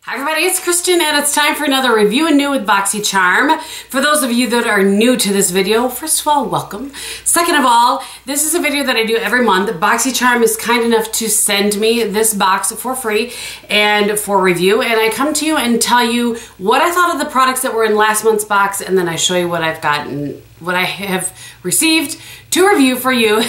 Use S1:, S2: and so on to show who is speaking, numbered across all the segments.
S1: Hi everybody, it's Kristin and it's time for another review and new with BoxyCharm. For those of you that are new to this video, first of all, welcome. Second of all, this is a video that I do every month. BoxyCharm is kind enough to send me this box for free and for review, and I come to you and tell you what I thought of the products that were in last month's box, and then I show you what I've gotten, what I have received to review for you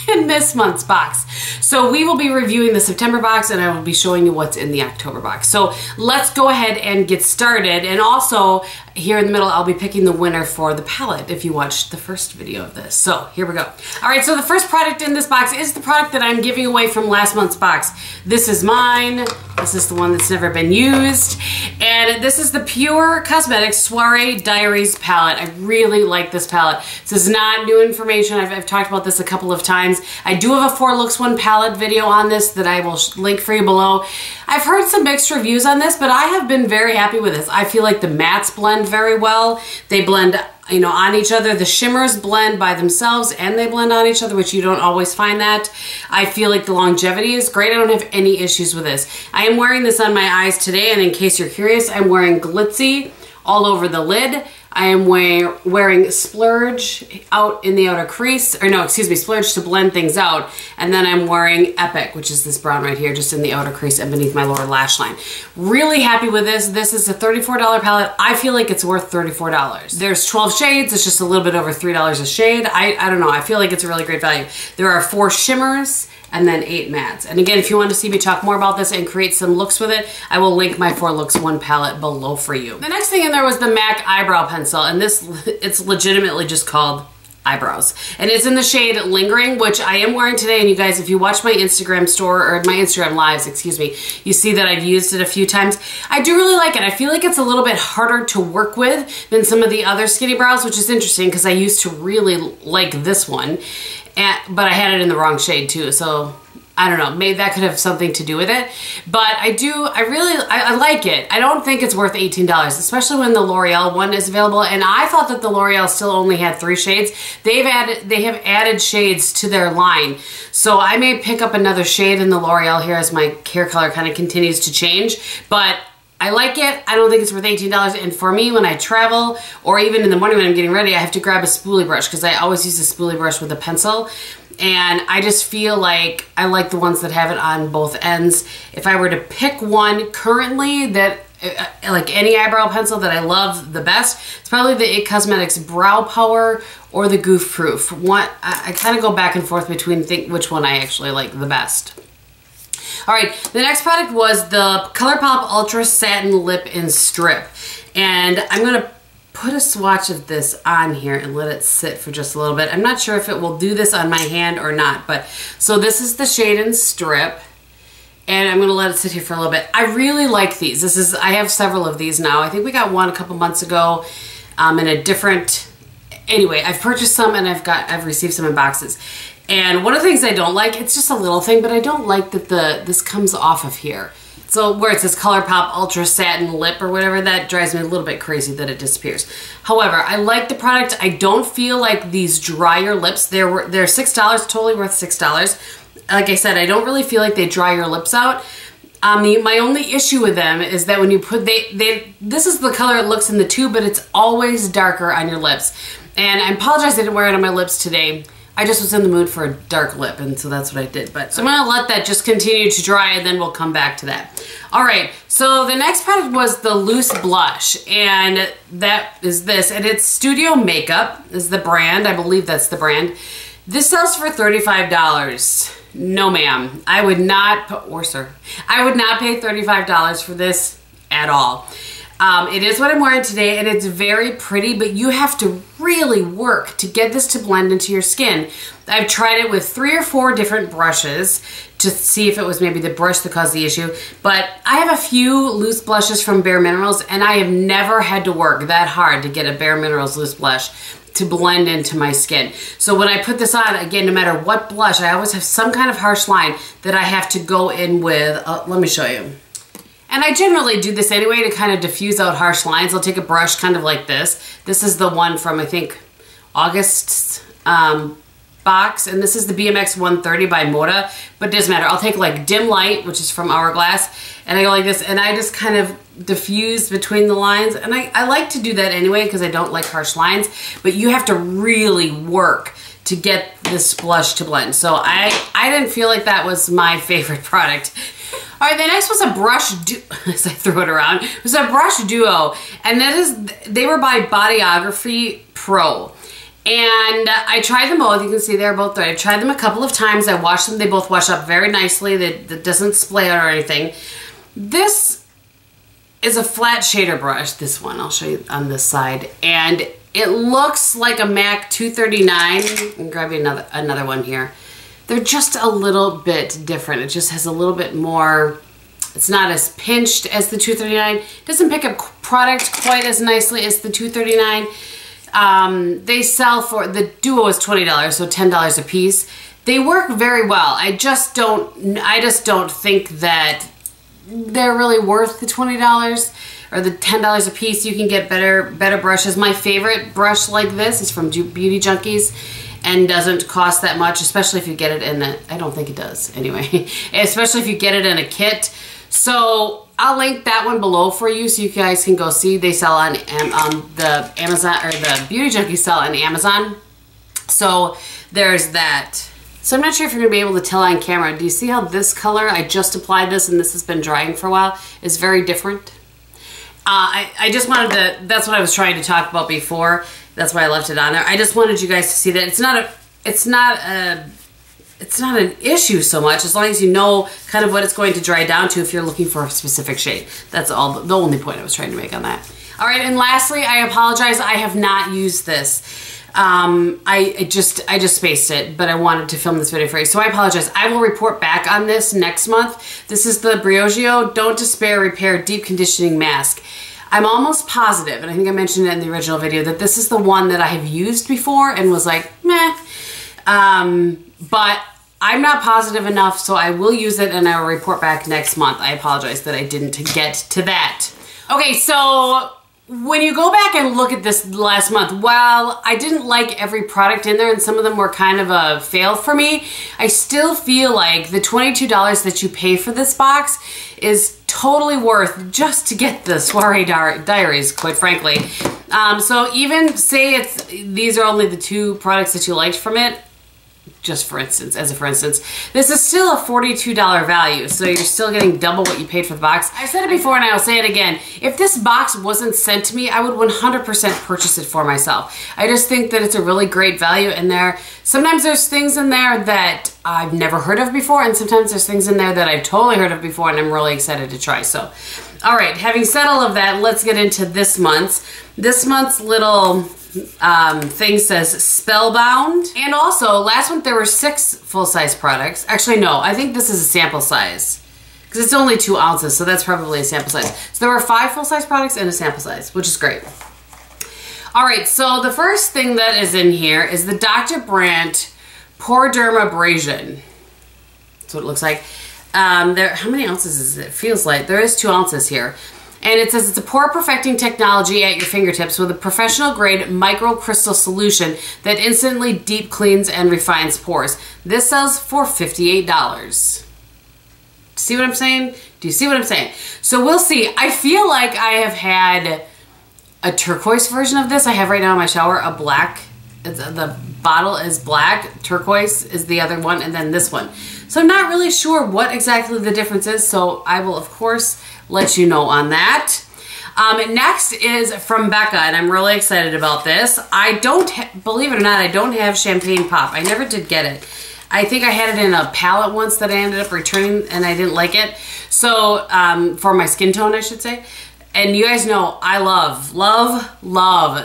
S1: in this month's box. So we will be reviewing the September box and I will be showing you what's in the October box. So let's go ahead and get started. And also here in the middle, I'll be picking the winner for the palette if you watched the first video of this. So here we go. All right, so the first product in this box is the product that I'm giving away from last month's box. This is mine. This is the one that's never been used. And this is the Pure Cosmetics Soiree Diaries palette. I really like this palette. This is not new information. I've talked about this a couple of times. I do have a 4 Looks 1 palette video on this that I will link for you below. I've heard some mixed reviews on this, but I have been very happy with this. I feel like the mattes blend very well. They blend, you know, on each other. The shimmers blend by themselves and they blend on each other, which you don't always find that. I feel like the longevity is great. I don't have any issues with this. I am wearing this on my eyes today, and in case you're curious, I'm wearing Glitzy all over the lid. I am wearing Splurge out in the outer crease, or no, excuse me, Splurge to blend things out. And then I'm wearing Epic, which is this brown right here, just in the outer crease and beneath my lower lash line. Really happy with this. This is a $34 palette. I feel like it's worth $34. There's 12 shades. It's just a little bit over $3 a shade. I don't know. I feel like it's a really great value. There are 4 shimmers and then 8 mattes. And again, if you want to see me talk more about this and create some looks with it, I will link my 4 Looks 1 palette below for you. The next thing in there was the MAC Eyebrow Pencil, and this, it's legitimately just called Eyebrows. And it's in the shade Lingering, which I am wearing today, and you guys, if you watch my Instagram store, or my Instagram lives, excuse me, you see that I've used it a few times. I do really like it. I feel like it's a little bit harder to work with than some of the other skinny brows, which is interesting because I used to really like this one. But I had it in the wrong shade too, so I don't know, maybe that could have something to do with it. But I like it. I don't think it's worth $18, especially when the L'Oreal one is available. And I thought that the L'Oreal still only had 3 shades. They have added shades to their line. So I may pick up another shade in the L'Oreal here as my hair color kind of continues to change. But I like it. I don't think it's worth $18. And for me, when I travel, or even in the morning when I'm getting ready, I have to grab a spoolie brush because I always use a spoolie brush with a pencil. And I just feel like I like the ones that have it on both ends. If I were to pick one currently that, like any eyebrow pencil that I love the best, it's probably the IT Cosmetics Brow Power or the Goof Proof. I kind of go back and forth between which one I actually like the best. All right, the next product was the Colourpop Ultra Satin Lip in Strip. And I'm gonna put a swatch of this on here and let it sit for just a little bit. I'm not sure if it will do this on my hand or not, but so this is the shade in Strip. And I'm gonna let it sit here for a little bit. I really like these. I have several of these now. I think we got one a couple months ago in a different, anyway, I've purchased some and I've received some in boxes. And one of the things I don't like, it's just a little thing, but I don't like that this comes off of here. So where it says Colourpop Ultra Satin Lip or whatever, that drives me a little bit crazy that it disappears. However, I like the product. I don't feel like these drier lips, they're $6, totally worth $6. Like I said, I don't really feel like they dry your lips out. My only issue with them is that when you put, this is the color it looks in the tube, but it's always darker on your lips. And I apologize I didn't wear it on my lips today. I just was in the mood for a dark lip, and so that's what I did. But so I'm gonna let that just continue to dry, and then we'll come back to that. All right, so the next product was the Loose Blush, and that is this, and it's Studio Makeup is the brand. I believe that's the brand. This sells for $35. No, ma'am. I would not, or sir, I would not pay $35 for this at all. It is what I'm wearing today, and it's very pretty, but you have to really work to get this to blend into your skin. I've tried it with 3 or 4 different brushes to see if it was maybe the brush that caused the issue, but I have a few loose blushes from Bare Minerals, and I have never had to work that hard to get a Bare Minerals loose blush to blend into my skin. So when I put this on, again, no matter what blush, I always have some kind of harsh line that I have to go in with. Let me show you. And I generally do this anyway to kind of diffuse out harsh lines. I'll take a brush kind of like this. This is the one from, I think, August box, and this is the BMX 130 by Moda, but it doesn't matter. I'll take like Dim Light, which is from Hourglass, and I go like this, and I just kind of diffuse between the lines, and I like to do that anyway because I don't like harsh lines, but you have to really work to get this blush to blend. So I didn't feel like that was my favorite product. All right, the next was a brush duo, as I threw it around. It was a brush duo, and they were by Bodyography Pro. And I tried them both. You can see they're both there. I tried them a couple of times. I washed them. They both wash up very nicely. That doesn't splay out or anything. This is a flat shader brush, this one. I'll show you on this side. And it looks like a MAC 239. I'm grabbing another one here. They're just a little bit different. It just has a little bit more, it's not as pinched as the 239. It doesn't pick up product quite as nicely as the 239. They sell for, the duo is $20, so $10 a piece. They work very well. I just don't think that they're really worth the $20 or the $10 a piece. You can get better brushes. My favorite brush like this is from Beauty Junkies and doesn't cost that much, especially if you get it in I don't think it does anyway, especially if you get it in a kit. So I'll link that one below for you so you guys can go see. They sell on the Amazon, or the Beauty Junkies sell on Amazon. So there's that. So I'm not sure if you're gonna be able to tell on camera. Do you see how this color, I just applied this and this has been drying for a while, is very different? I just wanted to, that's what I was trying to talk about before. That's why I left it on there. I just wanted you guys to see that it's not an issue so much, as long as you know kind of what it's going to dry down to if you're looking for a specific shade. That's all, the only point I was trying to make on that. All right, and lastly, I apologize. I have not used this. I just spaced it, but I wanted to film this video for you, so I apologize. I will report back on this next month. This is the Briogeo Don't Despair Repair Deep Conditioning Mask. I'm almost positive, and I think I mentioned it in the original video, that this is the one that I have used before and was like, meh. But I'm not positive enough, so I will use it and I will report back next month. I apologize that I didn't get to that. Okay, so when you go back and look at this last month, while I didn't like every product in there and some of them were kind of a fail for me, I still feel like the $22 that you pay for this box is totally worth just to get the Soiree Diaries, quite frankly. So even say these are only the two products that you liked from it, just for instance, this is still a $42 value, so you're still getting double what you paid for the box. I've said it before and I'll say it again. If this box wasn't sent to me, I would 100% purchase it for myself. I just think that it's a really great value in there. Sometimes there's things in there that I've never heard of before, and sometimes there's things in there that I've totally heard of before and I'm really excited to try. So, all right, having said all of that, let's get into this month's. This month's little thing says Spellbound. And also, last month there were 6 full-size products. Actually, no, I think this is a sample size because it's only 2 ounces, so that's probably a sample size. So there were 5 full-size products and a sample size, which is great. All right, so the first thing that is in here is the Dr. Brandt Pore Derm Abrasion. That's what it looks like. How many ounces is it? It feels like there is 2 ounces here. And it says it's a pore perfecting technology at your fingertips with a professional grade microcrystal solution that instantly deep cleans and refines pores. This sells for $58. See what I'm saying? Do you see what I'm saying? So we'll see. I feel like I have had a turquoise version of this. I have right now in my shower a black. The bottle is black, turquoise is the other one, and then this one. So I'm not really sure what exactly the difference is, so I will of course let you know on that. Next is from Becca, and I'm really excited about this. I don't, believe it or not, I don't have Champagne Pop. I never did get it. I think I had it in a palette once that I ended up returning and I didn't like it. So, for my skin tone, I should say. And you guys know I love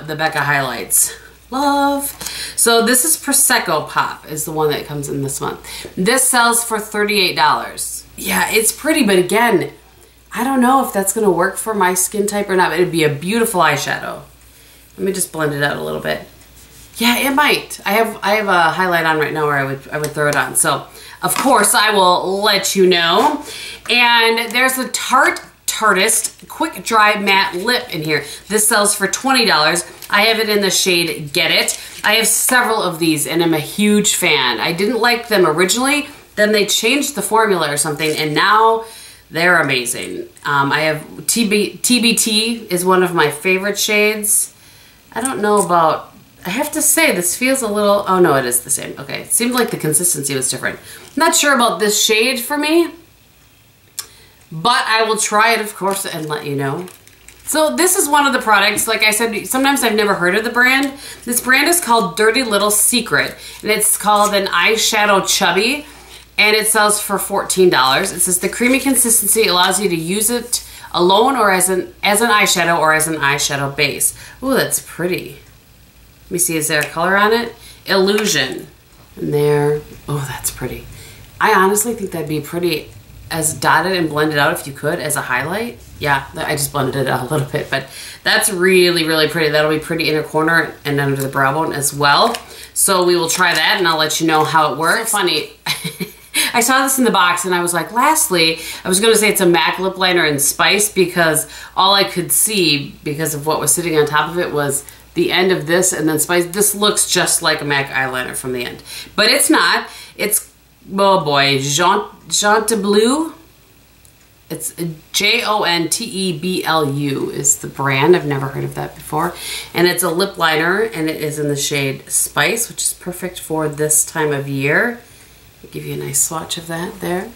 S1: the Becca highlights. Love. So this is Prosecco Pop is the one that comes in this month. This sells for $38. Yeah, it's pretty, but again, I don't know if that's gonna work for my skin type or not. It'd be a beautiful eyeshadow. Let me just blend it out a little bit. Yeah, it might. I have a highlight on right now where I would throw it on. So of course I will let you know. And there's the Tarteist Quick Dry Matte Lip in here. This sells for $20. I have it in the shade Get It. I have several of these and I'm a huge fan. I didn't like them originally, then they changed the formula or something, and now they're amazing. I have TBT is one of my favorite shades. I don't know about, I have to say this feels a little, oh no, it is the same. Okay, it seemed like the consistency was different. I'm not sure about this shade for me, but I will try it, of course, and let you know. So this is one of the products, like I said, sometimes I've never heard of the brand. This brand is called Dirty Little Secret, and it's called an eyeshadow chubby, and it sells for $14. It says the creamy consistency allows you to use it alone or as an eyeshadow or as an eyeshadow base. Ooh, that's pretty. Let me see, is there a color on it? Illusion. And there, oh, that's pretty. I honestly think that'd be pretty as dotted and blended out if you could as a highlight. Yeah, I just blended it out a little bit, but that's really, really pretty. That'll be pretty inner corner and under the brow bone as well. So we will try that and I'll let you know how it works. So funny. I saw this in the box and I was like, lastly, I was gonna say it's a MAC lip liner in Spice because all I could see because of what was sitting on top of it was the end of this and then Spice. This looks just like a MAC eyeliner from the end, but it's not. It's, oh boy, Jonteblu. It's Jonteblu is the brand. I've never heard of that before. And it's a lip liner and it is in the shade Spice, which is perfect for this time of year. I'll give you a nice swatch of that there.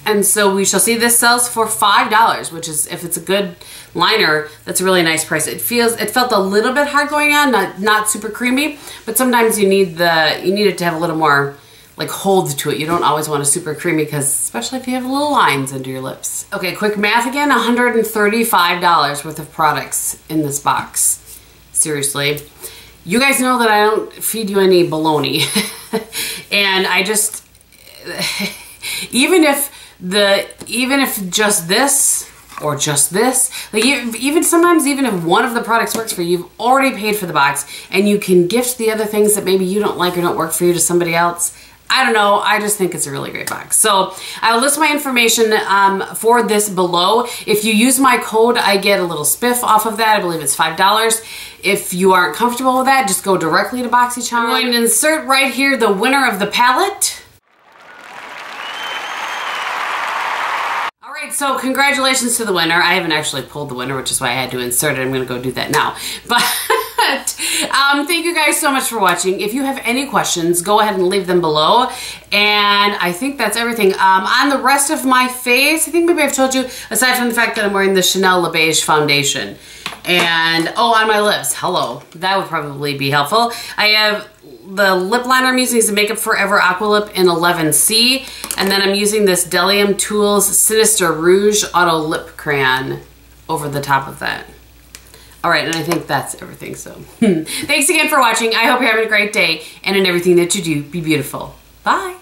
S1: And so we shall see this sells for $5, which is, if it's a good liner, that's a really nice price. It felt a little bit hard going on, not super creamy, but sometimes you need it to have a little more like hold to it. You don't always want a super creamy because, especially if you have little lines under your lips. Okay, quick math again, $135 worth of products in this box. Seriously. You guys know that I don't feed you any baloney. And I just, even if just this or just this, like even sometimes even if one of the products works for you, you've already paid for the box and you can gift the other things that maybe you don't like or don't work for you to somebody else. I don't know, I just think it's a really great box. So I will list my information for this below. If you use my code, I get a little spiff off of that. I believe it's $5. If you aren't comfortable with that, just go directly to BoxyCharm. I'm going to insert right here the winner of the palette. All right, so congratulations to the winner. I haven't actually pulled the winner, which is why I had to insert it. I'm gonna go do that now. But thank you guys so much for watching. If you have any questions, go ahead and leave them below. And I think that's everything. On the rest of my face, I think maybe I've told you, aside from the fact that I'm wearing the Chanel Le Beige foundation. And, oh, on my lips, hello. That would probably be helpful. I have the lip liner I'm using is the Makeup Forever Aqua Lip in 11C. And then I'm using this bdellium Tools Sinister Rouge Auto Lip Crayon over the top of that. All right, and I think that's everything, so. Thanks again for watching. I hope you're having a great day, and in everything that you do, be beautiful. Bye.